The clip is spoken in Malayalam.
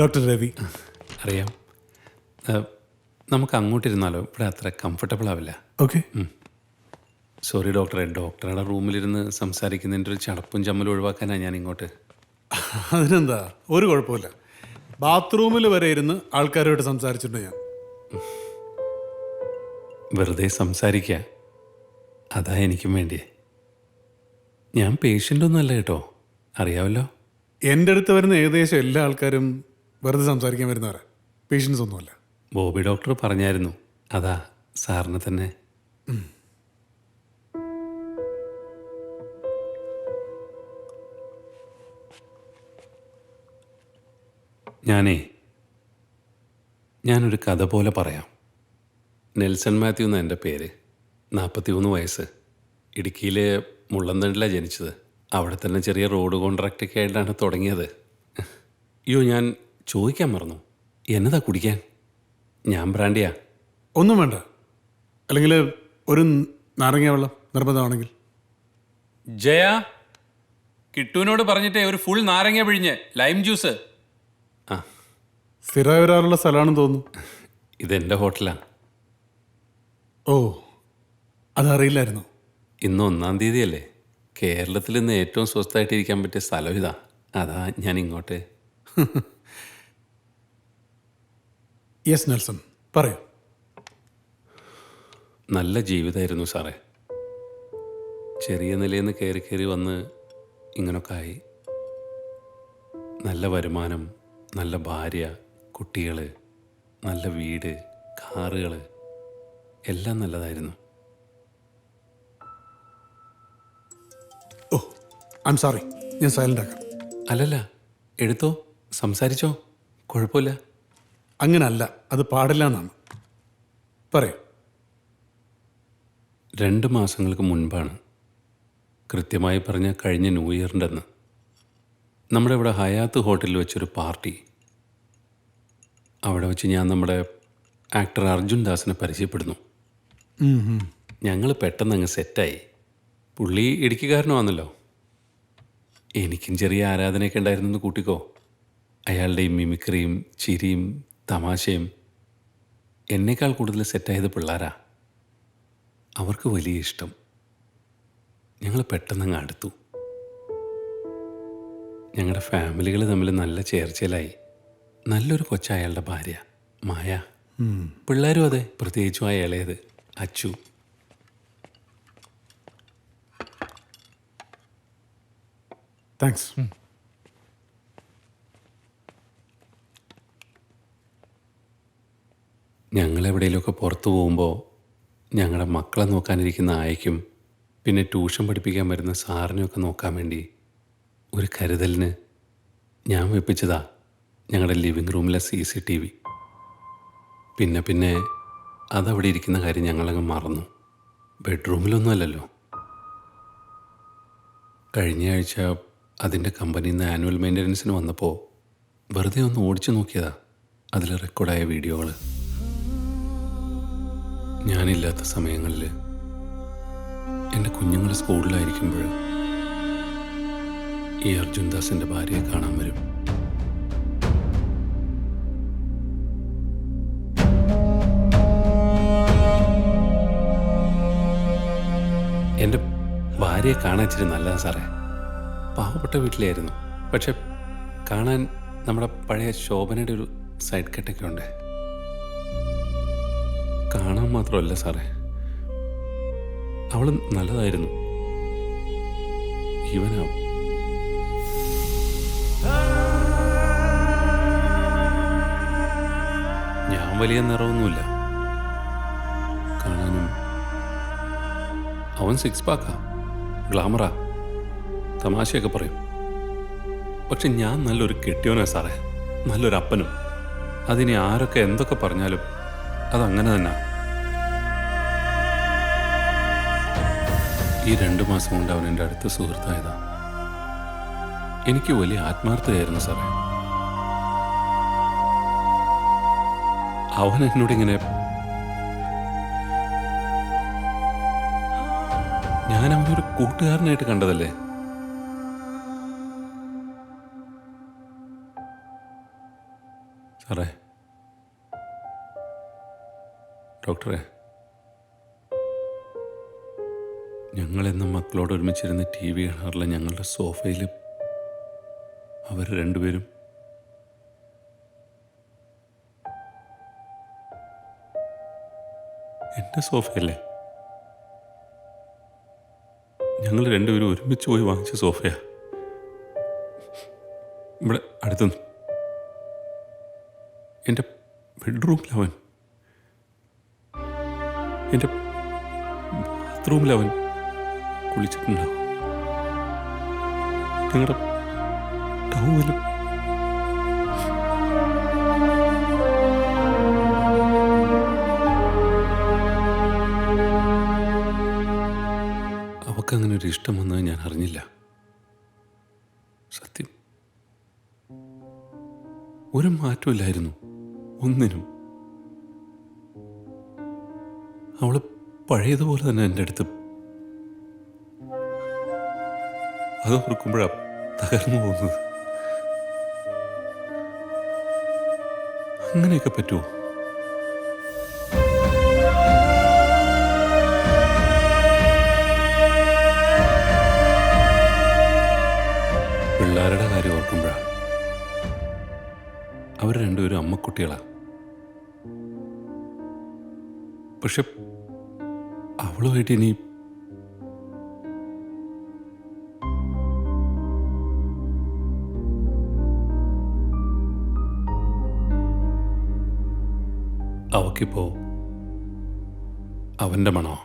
ഡോക്ടർ രവി. അറിയാം. നമുക്ക് അങ്ങോട്ടിരുന്നാലോ? ഇവിടെ അത്ര കംഫർട്ടബിൾ ആവില്ല. ഓക്കെ. സോറി ഡോക്ടറെ, ഡോക്ടറുടെ റൂമിലിരുന്ന് സംസാരിക്കുന്നതിൻ്റെ ഒരു ചടപ്പും ചമ്മലും ഒഴിവാക്കാനാണ് ഞാൻ ഇങ്ങോട്ട്. അതിനെന്താ, ഒരു കുഴപ്പമില്ല. ബാത്റൂമിൽ വരെ ഇരുന്ന് ആൾക്കാരോട് സംസാരിച്ചിട്ടുണ്ട് ഞാൻ. വെറുതെ സംസാരിക്കുക, അതാ എനിക്കും വേണ്ടിയേ. ഞാൻ പേഷ്യൻ്റൊന്നുമല്ല കേട്ടോ, അറിയാമല്ലോ. എൻ്റെ അടുത്ത് വരുന്ന ഏകദേശം എല്ലാ ആൾക്കാരും വെറുതെ സംസാരിക്കാൻ വരുന്നവരാ, പേഷ്യൻസ് ഒന്നുമല്ല. ബോബി ഡോക്ടർ പറഞ്ഞായിരുന്നു, അതാ സാറിന് തന്നെ. ഞാനൊരു കഥ പോലെ പറയാം. നെൽസൺ മാത്യു എന്ന എൻ്റെ പേര്. 41 വയസ്സ്. ഇടുക്കിയിലെ മുള്ളന്തണ്ടിലാണ് ജനിച്ചത്. അവിടെ തന്നെ ചെറിയ റോഡ് കോൺട്രാക്റ്റൊക്കെ ആയിട്ടാണ് തുടങ്ങിയത്. അയ്യോ, ഞാൻ ചോദിക്കാൻ മറന്നു, എന്നതാ കുടിക്കാൻ? ഞാൻ ബ്രാൻഡിയാ. ഒന്നും വേണ്ട, അല്ലെങ്കിൽ ഒരു നാരങ്ങ വെള്ളം നിർബന്ധമാണെങ്കിൽ. ജയ, കിട്ടുവിനോട് പറഞ്ഞിട്ടേ ഒരു ഫുൾ നാരങ്ങ പിഴിഞ്ഞ് ലൈം ജ്യൂസ്. ആ, സ്ഥിരമായി വരാറുള്ള സ്ഥലമാണെന്ന് തോന്നുന്നു. ഇതെൻ്റെ ഹോട്ടലാണ്. ഓ, അതറിയില്ലായിരുന്നു. ഇന്ന് 1-ാം തീയതിയല്ലേ? കേരളത്തിൽ ഇന്ന് ഏറ്റവും സ്വസ്ഥമായിട്ടിരിക്കാൻ പറ്റിയ സ്ഥലം ഇതാ. അതാ ഞാൻ ഇങ്ങോട്ട്. യെസ് നെൽസൺ, പറയൂ. നല്ല ജീവിതമായിരുന്നു സാറേ. ചെറിയ നിലയിൽ നിന്ന് കയറി കയറി വന്ന് ഇങ്ങനൊക്കെ ആയി. നല്ല വരുമാനം, നല്ല ഭാര്യ, കുട്ടികൾ, നല്ല വീട്, കാറുകൾ, എല്ലാം നല്ലതായിരുന്നു. ഓ, ഐ എം സോറി, ഞാൻ സൈലൻ്റ് ആക്കാം. അല്ലല്ല, എടുത്തോ, സംസാരിച്ചോ, കുഴപ്പമില്ല. അങ്ങനല്ല, അത് പാടില്ല എന്നാണ്. പറയൂ. 2 മാസങ്ങൾക്ക് മുൻപാണ്, കൃത്യമായി പറഞ്ഞ കഴിഞ്ഞ ന്യൂ ഇയറിൻ്റെ അന്ന്, നമ്മുടെ ഇവിടെ ഹയാത്ത് ഹോട്ടലിൽ വെച്ചൊരു പാർട്ടി. അവിടെ വെച്ച് ഞാൻ നമ്മുടെ ആക്ടർ അർജുൻ ദാസിനെ പരിചയപ്പെടുന്നു. ഞങ്ങൾ പെട്ടെന്ന് അങ്ങ് സെറ്റായി. പുള്ളി ഇടുക്കിക്കാരനുമാണല്ലോ. എനിക്കും ചെറിയ ആരാധനയൊക്കെ ഉണ്ടായിരുന്നെന്ന് കൂട്ടിക്കോ. അയാളുടെ ഈ മിമിക്രിയും ചിരിയും തമാശയും. എന്നേക്കാൾ കൂടുതൽ സെറ്റായത് പിള്ളേരാ. അവർക്ക് വലിയ ഇഷ്ടം. ഞങ്ങൾ പെട്ടെന്നങ്ങ് അടുത്തു. ഞങ്ങളുടെ ഫാമിലികൾ തമ്മിൽ നല്ല ചേർച്ചയിലായി. നല്ലൊരു കൊച്ച അയാളുടെ ഭാര്യ മായ. പിള്ളേരും അതെ, പ്രത്യേകിച്ചും ആ ഇളയത് അച്ചു. താങ്ക്സ്. ഞങ്ങളെവിടെയെങ്കിലുമൊക്കെ പുറത്തു പോകുമ്പോൾ ഞങ്ങളുടെ മക്കളെ നോക്കാനിരിക്കുന്ന ആയയ്ക്കും പിന്നെ ട്യൂഷൻ പഠിപ്പിക്കാൻ വരുന്ന സാറിനെയൊക്കെ നോക്കാൻ വേണ്ടി ഒരു കരുതലിന് ഞാൻ വെപ്പിച്ചതാ ഞങ്ങളുടെ ലിവിങ് റൂമിലെ CCTV. പിന്നെ അതവിടെ ഇരിക്കുന്ന കാര്യം ഞങ്ങളങ്ങ് മറന്നു. ബെഡ്റൂമിലൊന്നും അല്ലല്ലോ. കഴിഞ്ഞ ആഴ്ച അതിൻ്റെ കമ്പനിയിൽ നിന്ന് ആനുവൽ മെയിൻ്റനൻസിന് വന്നപ്പോൾ വെറുതെ ഒന്ന് ഓടിച്ചു നോക്കിയതാ അതിൽ റെക്കോർഡായ വീഡിയോകൾ. ഞാനില്ലാത്ത സമയങ്ങളിൽ എൻ്റെ കുഞ്ഞുങ്ങൾ സ്കൂളിലായിരിക്കുമ്പോൾ ഈ അർജുൻ ദാസിൻ്റെ ഭാര്യയെ കാണാൻ വരും. എൻ്റെ ഭാര്യയെ കാണാൻ ഇച്ചിരി നല്ലതാ സാറേ. പാവപ്പെട്ട വീട്ടിലായിരുന്നു, പക്ഷെ കാണാൻ നമ്മുടെ പഴയ ശോഭനയുടെ ഒരു സൈഡ് കട്ടൊക്കെ ഉണ്ട്. കാണാൻ മാത്രമല്ല സാറേ, അവൾ നല്ലതായിരുന്നു. ഇവനാ ഞാൻ വലിയ നിറവൊന്നുമില്ല കാണാനും. അവൻ 6 പാക്കാ, ഗ്ലാമറാ, തമാശയൊക്കെ പറയും. പക്ഷെ ഞാൻ നല്ലൊരു കെട്ടിയോനാ സാറേ, നല്ലൊരു അപ്പനും. അതിനി ആരൊക്കെ എന്തൊക്കെ പറഞ്ഞാലും അതങ്ങനെ തന്നെ. ഈ 2 മാസം കൊണ്ട് അവൻ എൻ്റെ അടുത്ത സുഹൃത്തായതാ. എനിക്ക് വലിയ ആത്മാർത്ഥതയായിരുന്നു സാറേ. അവൻ എന്നോടിങ്ങനെ, ഞാൻ അവനൊരു കൂട്ടുകാരനായിട്ട് കണ്ടതല്ലേ. സാറേ, ഡോക്ടറെ, ഞങ്ങളെന്നും മക്കളോട് ഒരുമിച്ചിരുന്ന് ടി വി കാണാറുള്ള ഞങ്ങളുടെ സോഫയിൽ അവർ രണ്ടുപേരും എൻ്റെ സോഫയല്ലേ? ഞങ്ങൾ രണ്ടുപേരും ഒരുമിച്ച് പോയി വാങ്ങിച്ച സോഫയാ. ഇവിടെ അടുത്തുനിന്ന് എൻ്റെ ബെഡ്റൂമിലവൻ, എൻ്റെ ബാത്റൂമിലവൻ കുളിച്ചിട്ടുണ്ടാവും. ഞങ്ങളുടെ ടൗവിലും അവക്കങ്ങനെ ഒരു ഇഷ്ടം വന്നത് ഞാൻ അറിഞ്ഞില്ല. സത്യം, ഒരു മാറ്റമില്ലായിരുന്നു ഒന്നിനും. അവള് പഴയതുപോലെ തന്നെ എൻ്റെ അടുത്ത്. അത് ഓർക്കുമ്പോഴാണ് തകർന്നു പോകുന്നത്. അങ്ങനെയൊക്കെ പറ്റുമോ? പിള്ളേരുടെ കാര്യം ഓർക്കുമ്പോഴാണ്. അവർ രണ്ടുപേരും അമ്മക്കുട്ടികളാണ്. പക്ഷെ അവളുമായിട്ട് ഇനി അവക്കിപ്പോ അവൻ്റെ മണോ?